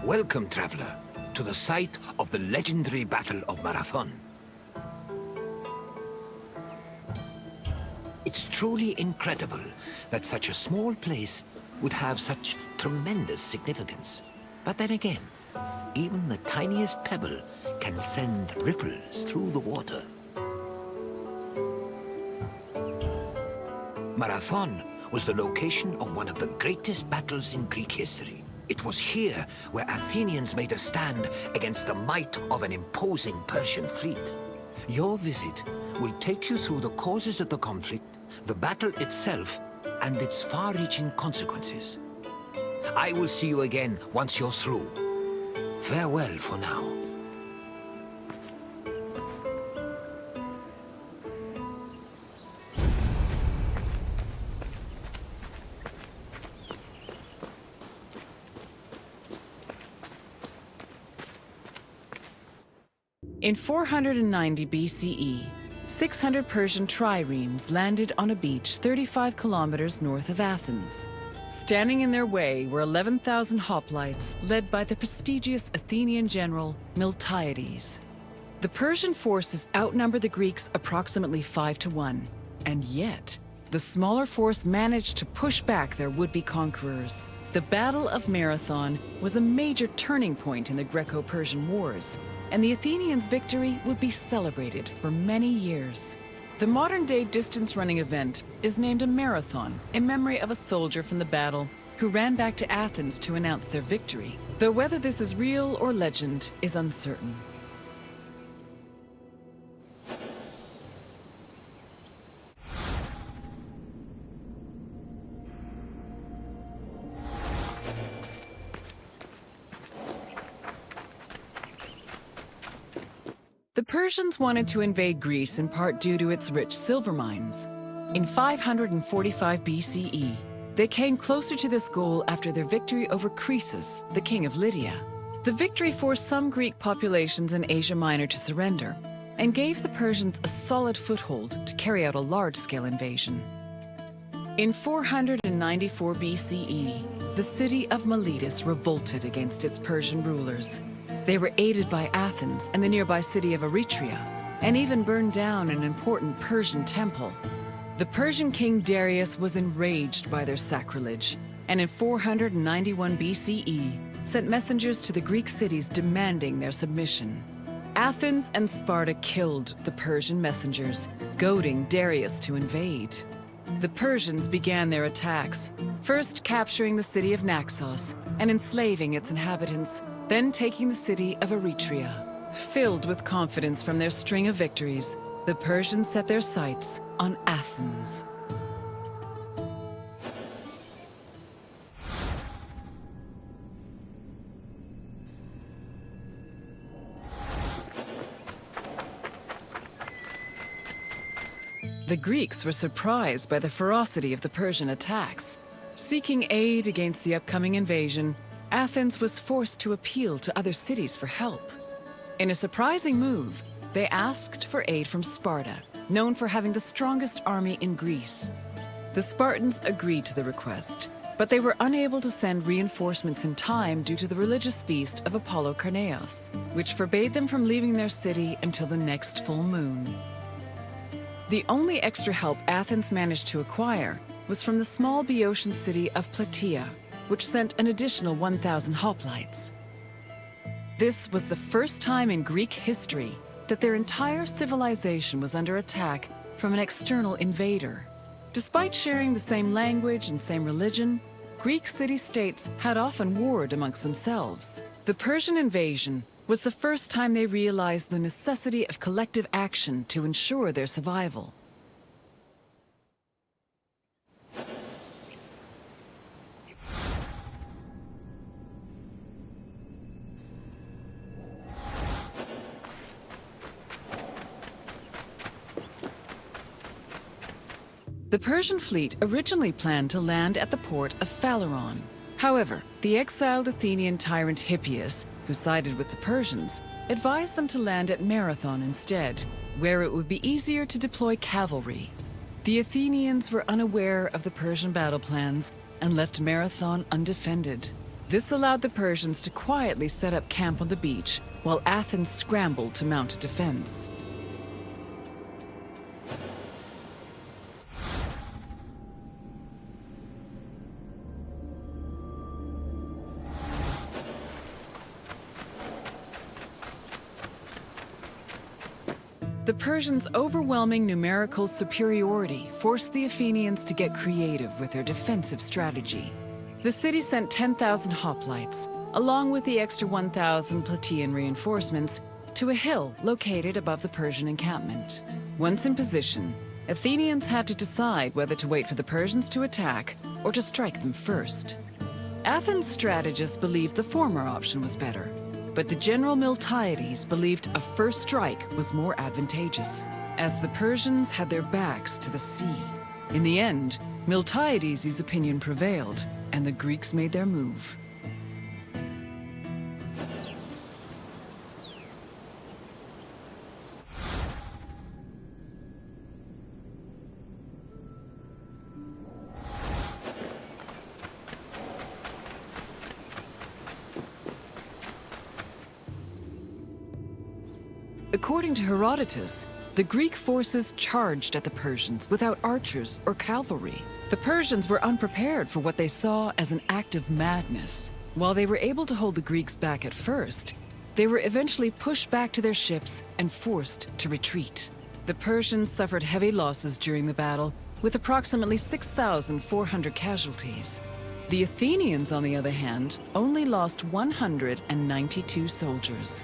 Welcome, traveler, to the site of the legendary Battle of Marathon. It's truly incredible that such a small place would have such tremendous significance. But then again, even the tiniest pebble can send ripples through the water. Marathon was the location of one of the greatest battles in Greek history. It was here where Athenians made a stand against the might of an imposing Persian fleet. Your visit will take you through the causes of the conflict, the battle itself, and its far-reaching consequences. I will see you again once you're through. Farewell for now. In 490 BCE, 600 Persian triremes landed on a beach 35 kilometers north of Athens. Standing in their way were 11,000 hoplites led by the prestigious Athenian general Miltiades. The Persian forces outnumbered the Greeks approximately 5-1, and yet the smaller force managed to push back their would-be conquerors. The Battle of Marathon was a major turning point in the Greco-Persian Wars, and the Athenians' victory would be celebrated for many years. The modern-day distance-running event is named a marathon in memory of a soldier from the battle who ran back to Athens to announce their victory, though whether this is real or legend is uncertain. The Persians wanted to invade Greece in part due to its rich silver mines. In 545 BCE, they came closer to this goal after their victory over Croesus, the king of Lydia. The victory forced some Greek populations in Asia Minor to surrender and gave the Persians a solid foothold to carry out a large-scale invasion. In 494 BCE, the city of Miletus revolted against its Persian rulers. They were aided by Athens and the nearby city of Eretria, and even burned down an important Persian temple. The Persian king Darius was enraged by their sacrilege, and in 491 BCE, sent messengers to the Greek cities demanding their submission. Athens and Sparta killed the Persian messengers, goading Darius to invade. The Persians began their attacks, first capturing the city of Naxos and enslaving its inhabitants, then taking the city of Eretria. Filled with confidence from their string of victories, the Persians set their sights on Athens. The Greeks were surprised by the ferocity of the Persian attacks. Seeking aid against the upcoming invasion, Athens was forced to appeal to other cities for help. In a surprising move, they asked for aid from Sparta, known for having the strongest army in Greece. The Spartans agreed to the request, but they were unable to send reinforcements in time due to the religious feast of Apollo Karneos, which forbade them from leaving their city until the next full moon. The only extra help Athens managed to acquire was from the small Boeotian city of Plataea, which sent an additional 1,000 hoplites. This was the first time in Greek history that their entire civilization was under attack from an external invader. Despite sharing the same language and same religion, Greek city-states had often warred amongst themselves. The Persian invasion was the first time they realized the necessity of collective action to ensure their survival. The Persian fleet originally planned to land at the port of Phaleron. However, the exiled Athenian tyrant Hippias, who sided with the Persians, advised them to land at Marathon instead, where it would be easier to deploy cavalry. The Athenians were unaware of the Persian battle plans and left Marathon undefended. This allowed the Persians to quietly set up camp on the beach, while Athens scrambled to mount a defense. The Persians' overwhelming numerical superiority forced the Athenians to get creative with their defensive strategy. The city sent 10,000 hoplites, along with the extra 1,000 Plataean reinforcements, to a hill located above the Persian encampment. Once in position, Athenians had to decide whether to wait for the Persians to attack or to strike them first. Athens' strategists believed the former option was better, but the general Miltiades believed a first strike was more advantageous, as the Persians had their backs to the sea. In the end, Miltiades' opinion prevailed, and the Greeks made their move. According to Herodotus, the Greek forces charged at the Persians without archers or cavalry. The Persians were unprepared for what they saw as an act of madness. While they were able to hold the Greeks back at first, they were eventually pushed back to their ships and forced to retreat. The Persians suffered heavy losses during the battle, with approximately 6,400 casualties. The Athenians, on the other hand, only lost 192 soldiers.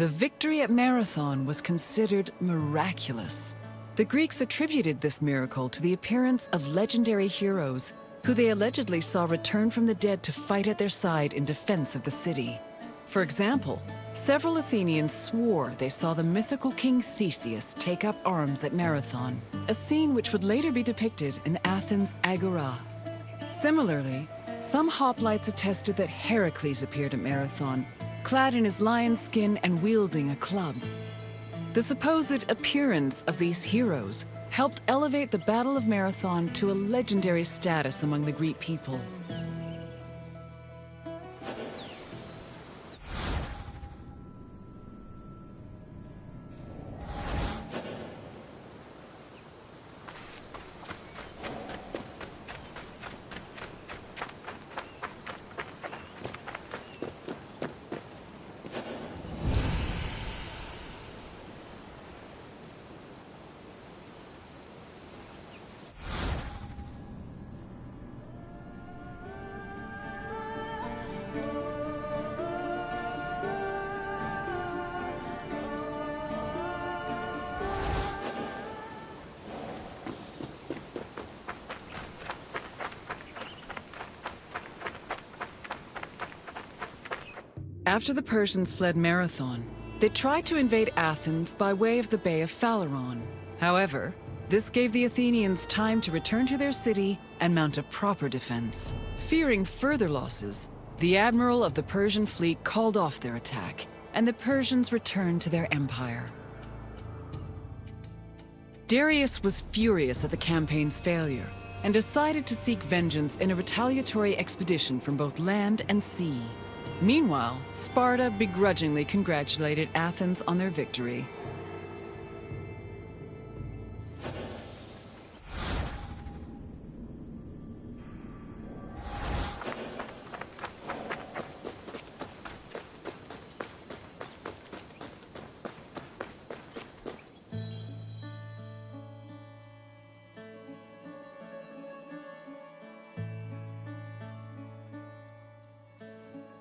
The victory at Marathon was considered miraculous. The Greeks attributed this miracle to the appearance of legendary heroes who they allegedly saw return from the dead to fight at their side in defense of the city. For example, several Athenians swore they saw the mythical king Theseus take up arms at Marathon, a scene which would later be depicted in Athens' Agora. Similarly, some hoplites attested that Heracles appeared at Marathon, clad in his lion's skin and wielding a club. The supposed appearance of these heroes helped elevate the Battle of Marathon to a legendary status among the Greek people. After the Persians fled Marathon, they tried to invade Athens by way of the Bay of Phaleron. However, this gave the Athenians time to return to their city and mount a proper defense. Fearing further losses, the admiral of the Persian fleet called off their attack, and the Persians returned to their empire. Darius was furious at the campaign's failure and decided to seek vengeance in a retaliatory expedition from both land and sea. Meanwhile, Sparta begrudgingly congratulated Athens on their victory.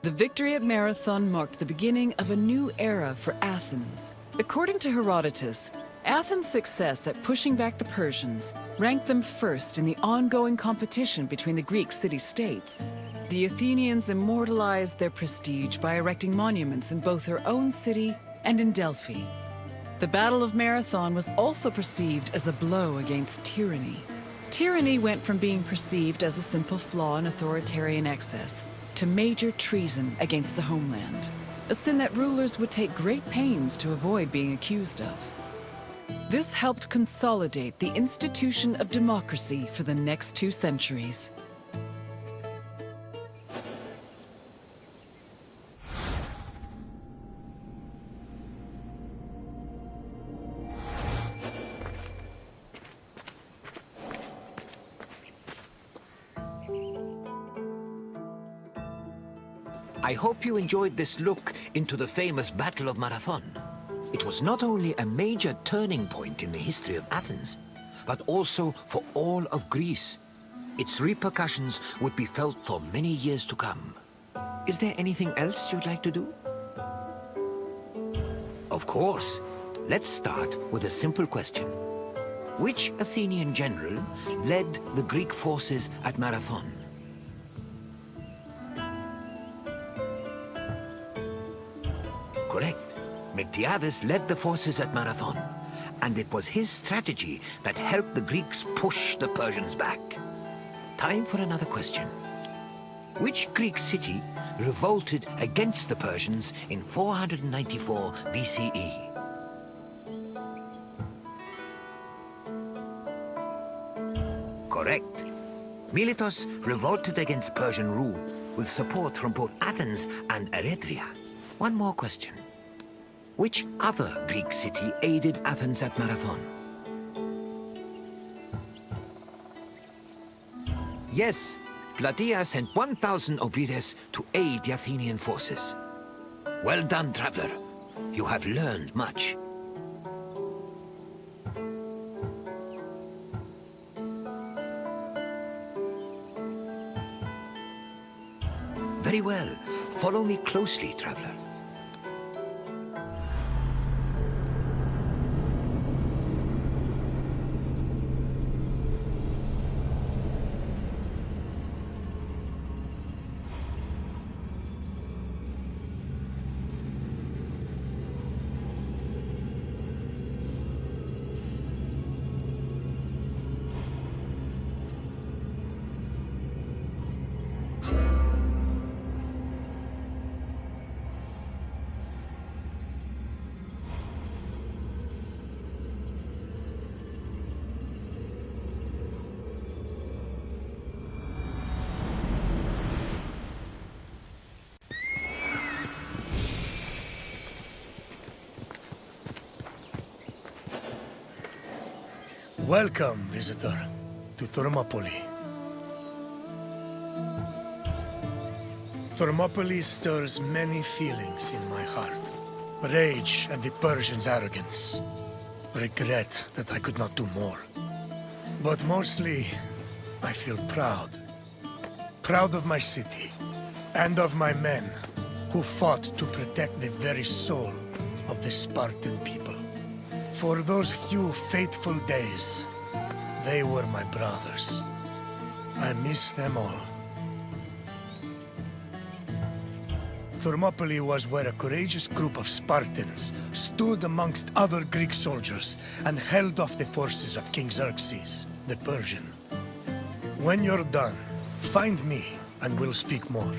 The victory at Marathon marked the beginning of a new era for Athens. According to Herodotus, Athens' success at pushing back the Persians ranked them first in the ongoing competition between the Greek city-states. The Athenians immortalized their prestige by erecting monuments in both their own city and in Delphi. The Battle of Marathon was also perceived as a blow against tyranny. Tyranny went from being perceived as a simple flaw in authoritarian excess to major treason against the homeland, a sin that rulers would take great pains to avoid being accused of. This helped consolidate the institution of democracy for the next 2 centuries. I hope you enjoyed this look into the famous Battle of Marathon. It was not only a major turning point in the history of Athens, but also for all of Greece. Its repercussions would be felt for many years to come. Is there anything else you'd like to do? Of course. Let's start with a simple question. Which Athenian general led the Greek forces at Marathon? Correct. Miltiades led the forces at Marathon, and it was his strategy that helped the Greeks push the Persians back. Time for another question. Which Greek city revolted against the Persians in 494 BCE? Correct. Miletus revolted against Persian rule, with support from both Athens and Eretria. One more question. Which other Greek city aided Athens at Marathon? Yes, Plataea sent 1,000 obrides to aid the Athenian forces. Well done, traveler. You have learned much. Very well. Follow me closely, traveler. Welcome, visitor, to Thermopylae. Thermopylae stirs many feelings in my heart. Rage at the Persians' arrogance. Regret that I could not do more. But mostly, I feel proud. Proud of my city, and of my men, who fought to protect the very soul of the Spartan people. For those few fateful days, they were my brothers. I miss them all. Thermopylae was where a courageous group of Spartans stood amongst other Greek soldiers and held off the forces of King Xerxes, the Persian. When you're done, find me and we'll speak more.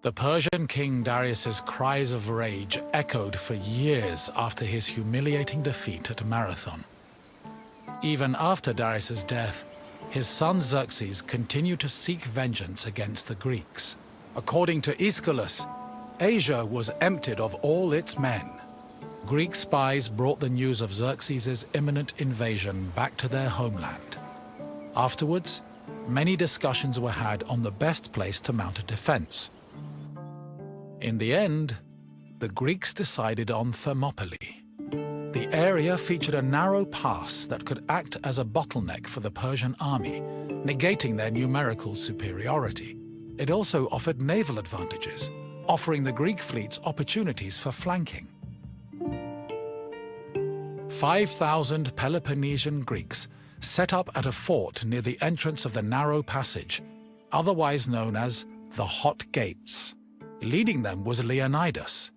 The Persian king Darius's cries of rage echoed for years after his humiliating defeat at Marathon. Even after Darius's death, his son Xerxes continued to seek vengeance against the Greeks. According to Aeschylus, Asia was emptied of all its men. Greek spies brought the news of Xerxes' imminent invasion back to their homeland. Afterwards, many discussions were had on the best place to mount a defense. In the end, the Greeks decided on Thermopylae. The area featured a narrow pass that could act as a bottleneck for the Persian army, negating their numerical superiority. It also offered naval advantages, offering the Greek fleets opportunities for flanking. 5,000 Peloponnesian Greeks set up at a fort near the entrance of the narrow passage, otherwise known as the Hot Gates. Leading them was Leonidas,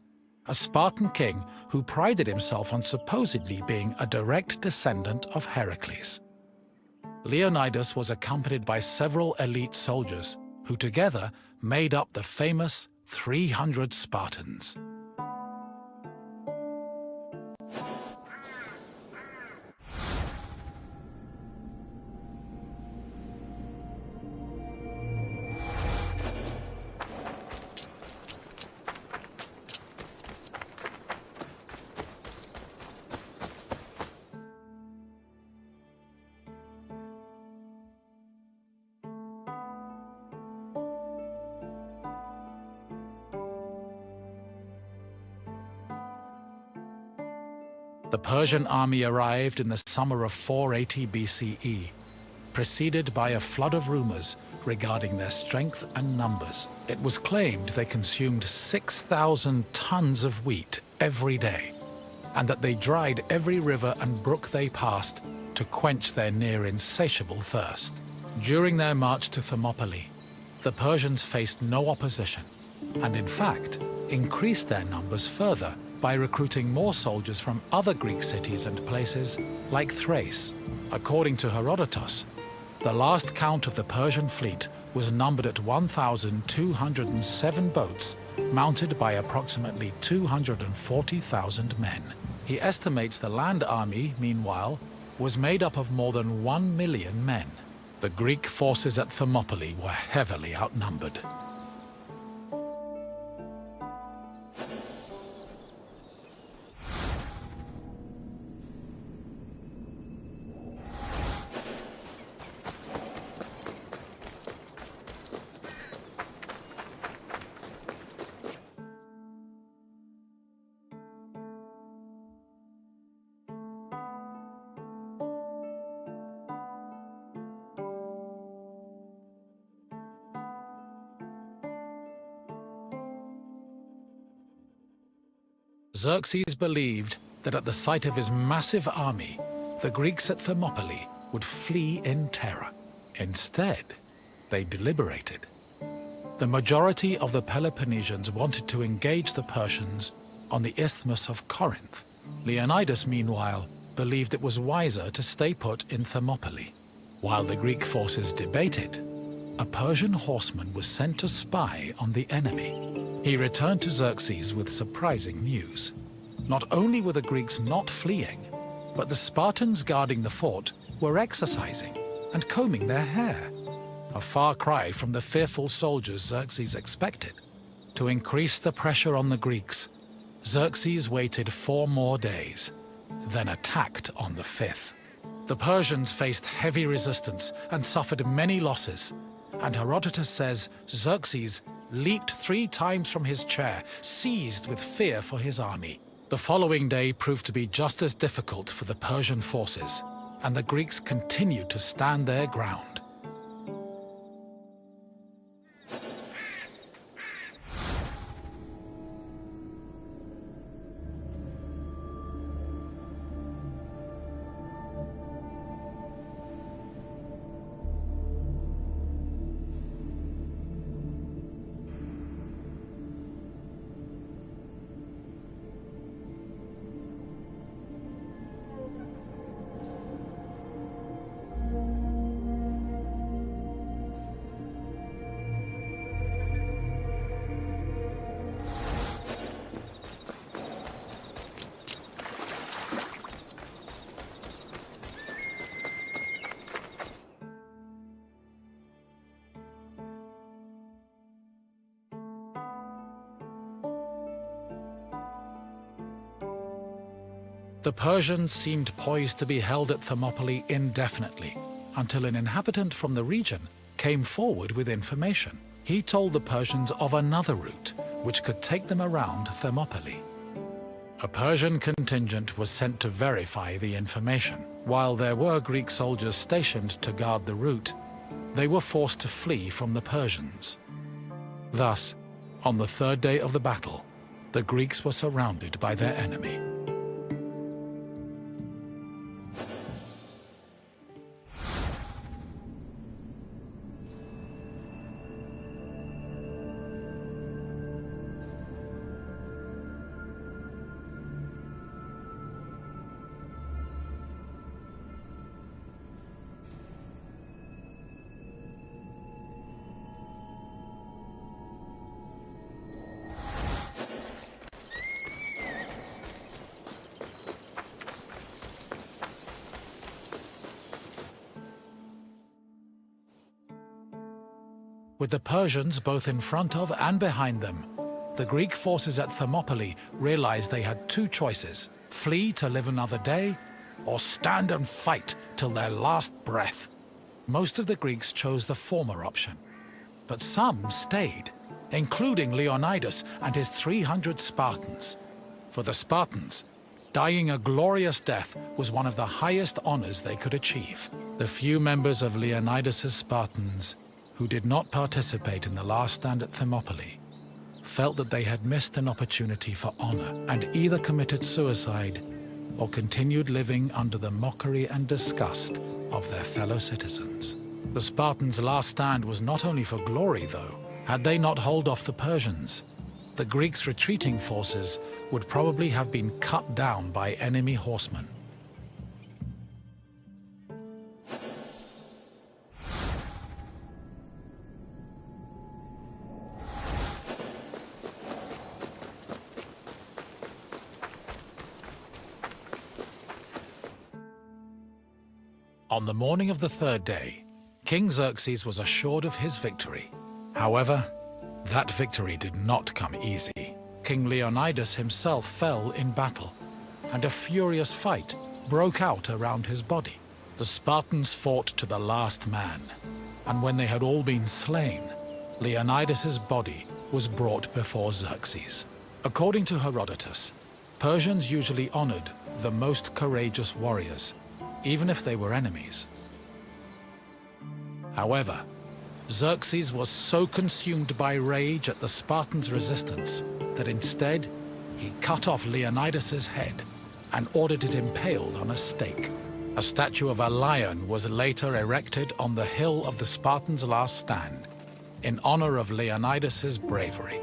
a Spartan king who prided himself on supposedly being a direct descendant of Heracles. Leonidas was accompanied by several elite soldiers who together made up the famous 300 Spartans. The Persian army arrived in the summer of 480 BCE, preceded by a flood of rumors regarding their strength and numbers. It was claimed they consumed 6,000 tons of wheat every day, and that they dried every river and brook they passed to quench their near insatiable thirst. During their march to Thermopylae, the Persians faced no opposition, and in fact increased their numbers further by recruiting more soldiers from other Greek cities and places like Thrace. According to Herodotus, the last count of the Persian fleet was numbered at 1,207 boats, mounted by approximately 240,000 men. He estimates the land army, meanwhile, was made up of more than 1 million men. The Greek forces at Thermopylae were heavily outnumbered. Xerxes believed that at the sight of his massive army, the Greeks at Thermopylae would flee in terror. Instead, they deliberated. The majority of the Peloponnesians wanted to engage the Persians on the Isthmus of Corinth. Leonidas, meanwhile, believed it was wiser to stay put in Thermopylae. While the Greek forces debated, a Persian horseman was sent to spy on the enemy. He returned to Xerxes with surprising news. Not only were the Greeks not fleeing, but the Spartans guarding the fort were exercising and combing their hair. A far cry from the fearful soldiers Xerxes expected. To increase the pressure on the Greeks, Xerxes waited 4 more days, then attacked on the 5th. The Persians faced heavy resistance and suffered many losses, and Herodotus says Xerxes leaped 3 times from his chair, seized with fear for his army. The following day proved to be just as difficult for the Persian forces, and the Greeks continued to stand their ground. The Persians seemed poised to be held at Thermopylae indefinitely, until an inhabitant from the region came forward with information. He told the Persians of another route, which could take them around Thermopylae. A Persian contingent was sent to verify the information. While there were Greek soldiers stationed to guard the route, they were forced to flee from the Persians. Thus, On the third day of the battle, the Greeks were surrounded by their enemy. With the Persians both in front of and behind them, the Greek forces at Thermopylae realized they had two choices: flee to live another day, or stand and fight till their last breath. Most of the Greeks chose the former option, but some stayed, including Leonidas and his 300 Spartans. For the Spartans, dying a glorious death was one of the highest honors they could achieve. The few members of Leonidas's Spartans who did not participate in the last stand at Thermopylae felt that they had missed an opportunity for honor and either committed suicide or continued living under the mockery and disgust of their fellow citizens. The Spartans' last stand was not only for glory, though. Had they not held off the Persians, the Greeks' retreating forces would probably have been cut down by enemy horsemen. On the morning of the third day, King Xerxes was assured of his victory. However, that victory did not come easy. King Leonidas himself fell in battle, and a furious fight broke out around his body. The Spartans fought to the last man, and when they had all been slain, Leonidas's body was brought before Xerxes. According to Herodotus, Persians usually honored the most courageous warriors, even if they were enemies. However, Xerxes was so consumed by rage at the Spartans' resistance that instead he cut off Leonidas's head and ordered it impaled on a stake. A statue of a lion was later erected on the hill of the Spartans' last stand in honor of Leonidas's bravery.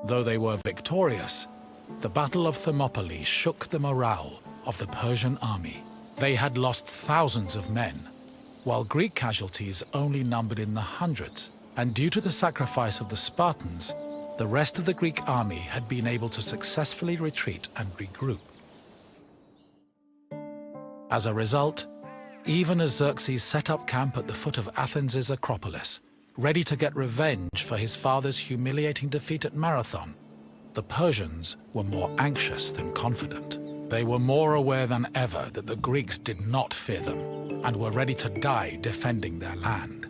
Though they were victorious, the Battle of Thermopylae shook the morale of the Persian army. They had lost thousands of men, while Greek casualties only numbered in the hundreds, and due to the sacrifice of the Spartans, the rest of the Greek army had been able to successfully retreat and regroup. As a result, even as Xerxes set up camp at the foot of Athens' Acropolis, ready to get revenge for his father's humiliating defeat at Marathon, the Persians were more anxious than confident. They were more aware than ever that the Greeks did not fear them and were ready to die defending their land.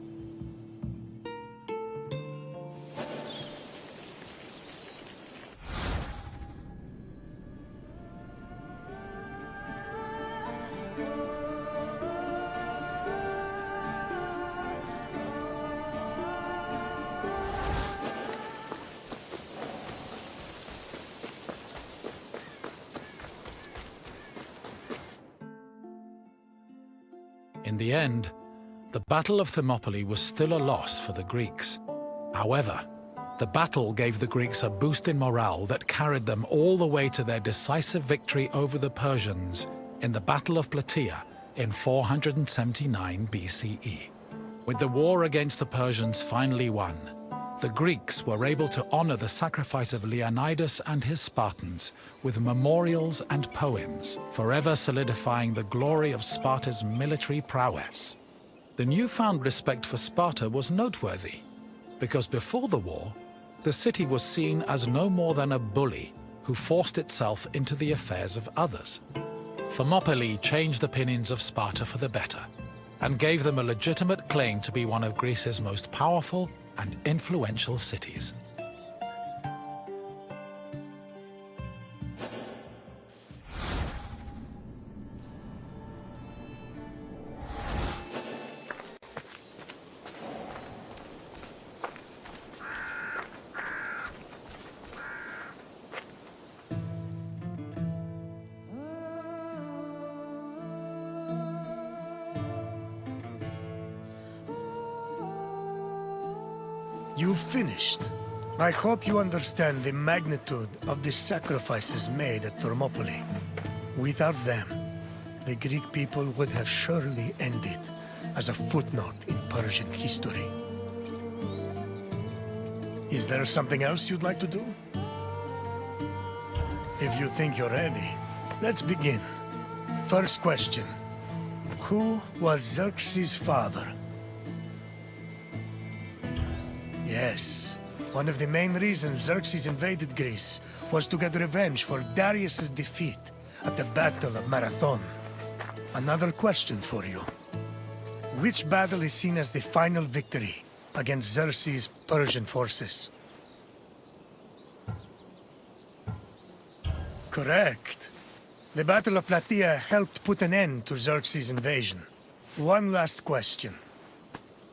In the end, the Battle of Thermopylae was still a loss for the Greeks. However, the battle gave the Greeks a boost in morale that carried them all the way to their decisive victory over the Persians in the Battle of Plataea in 479 BCE. With the war against the Persians finally won, the Greeks were able to honor the sacrifice of Leonidas and his Spartans with memorials and poems, forever solidifying the glory of Sparta's military prowess. The newfound respect for Sparta was noteworthy, because before the war, the city was seen as no more than a bully who forced itself into the affairs of others. Thermopylae changed opinions of Sparta for the better, and gave them a legitimate claim to be one of Greece's most powerful and influential cities. You've finished. I hope you understand the magnitude of the sacrifices made at Thermopylae. Without them, the Greek people would have surely ended as a footnote in Persian history. Is there something else you'd like to do? If you think you're ready, let's begin. First question. Who was Xerxes' father? Yes. One of the main reasons Xerxes invaded Greece was to get revenge for Darius's defeat at the Battle of Marathon. Another question for you. Which battle is seen as the final victory against Xerxes' Persian forces? Correct. The Battle of Plataea helped put an end to Xerxes' invasion. One last question.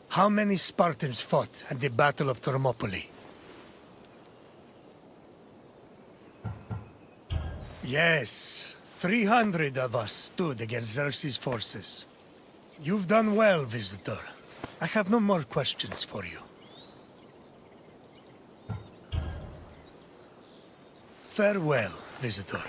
How many Spartans fought at the Battle of Thermopylae? Yes, 300 of us stood against Xerxes' forces. You've done well, visitor. I have no more questions for you. Farewell, visitor.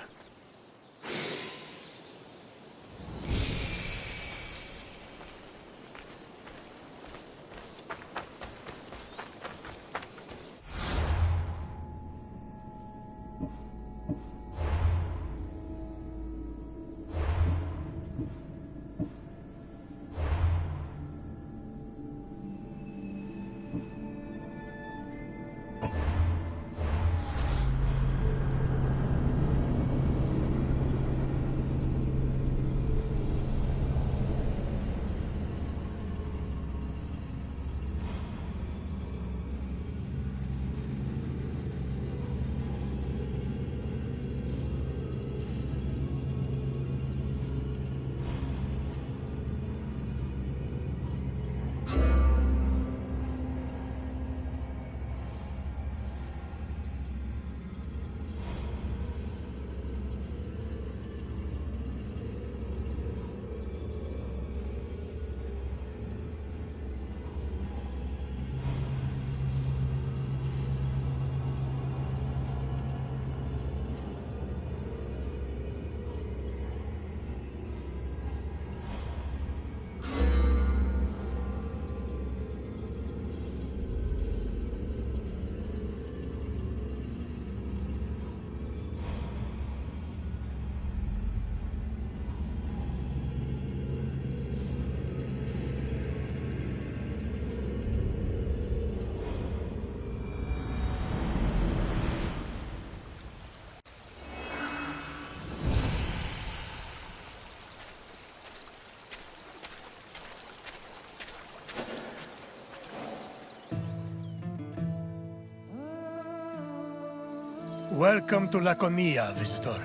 Welcome to Laconia, visitor.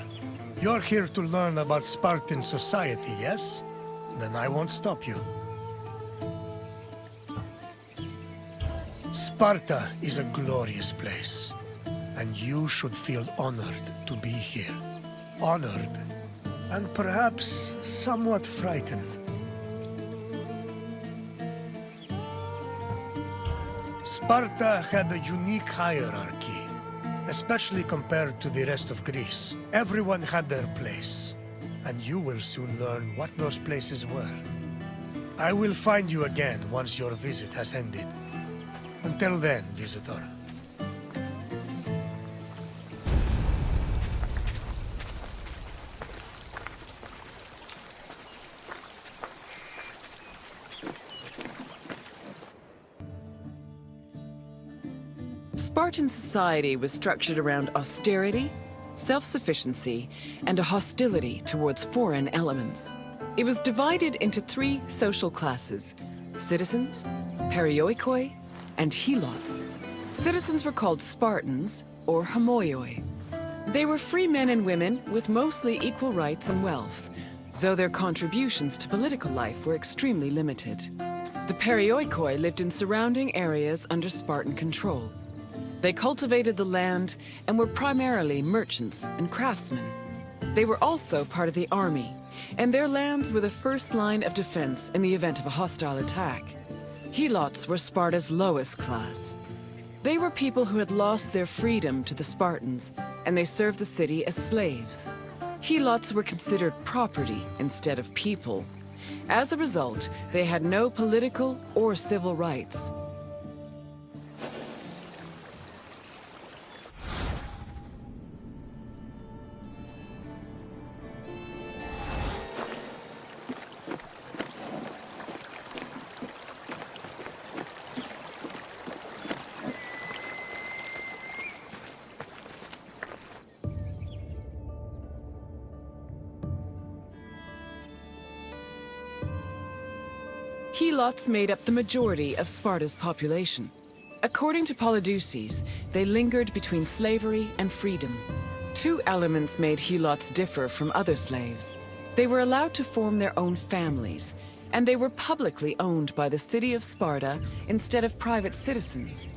You're here to learn about Spartan society, yes? Then I won't stop you. Sparta is a glorious place, and you should feel honored to be here. Honored, and perhaps somewhat frightened. Sparta had a unique hierarchy, especially compared to the rest of Greece. Everyone had their place, and you will soon learn what those places were. I will find you again once your visit has ended. Until then, visitor. Spartan society was structured around austerity, self-sufficiency, and a hostility towards foreign elements. It was divided into 3 social classes: citizens, perioikoi, and helots. Citizens were called Spartans, or homoioi. They were free men and women with mostly equal rights and wealth, though their contributions to political life were extremely limited. The perioikoi lived in surrounding areas under Spartan control. They cultivated the land and were primarily merchants and craftsmen. They were also part of the army, and their lands were the first line of defense in the event of a hostile attack. Helots were Sparta's lowest class. They were people who had lost their freedom to the Spartans, and they served the city as slaves. Helots were considered property instead of people. As a result, they had no political or civil rights. Helots made up the majority of Sparta's population. According to Polydeuces, they lingered between slavery and freedom. 2 elements made Helots differ from other slaves. They were allowed to form their own families, and they were publicly owned by the city of Sparta instead of private citizens.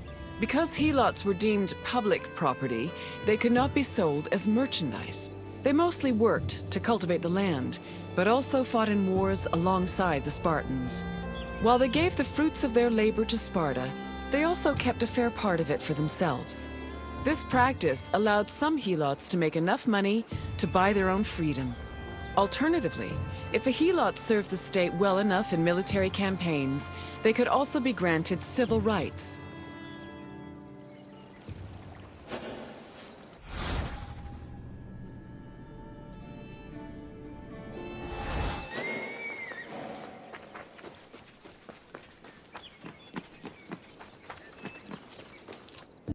Because Helots were deemed public property, they could not be sold as merchandise. They mostly worked to cultivate the land, but also fought in wars alongside the Spartans. While they gave the fruits of their labor to Sparta, they also kept a fair part of it for themselves. This practice allowed some Helots to make enough money to buy their own freedom. Alternatively, if a Helot served the state well enough in military campaigns, they could also be granted civil rights.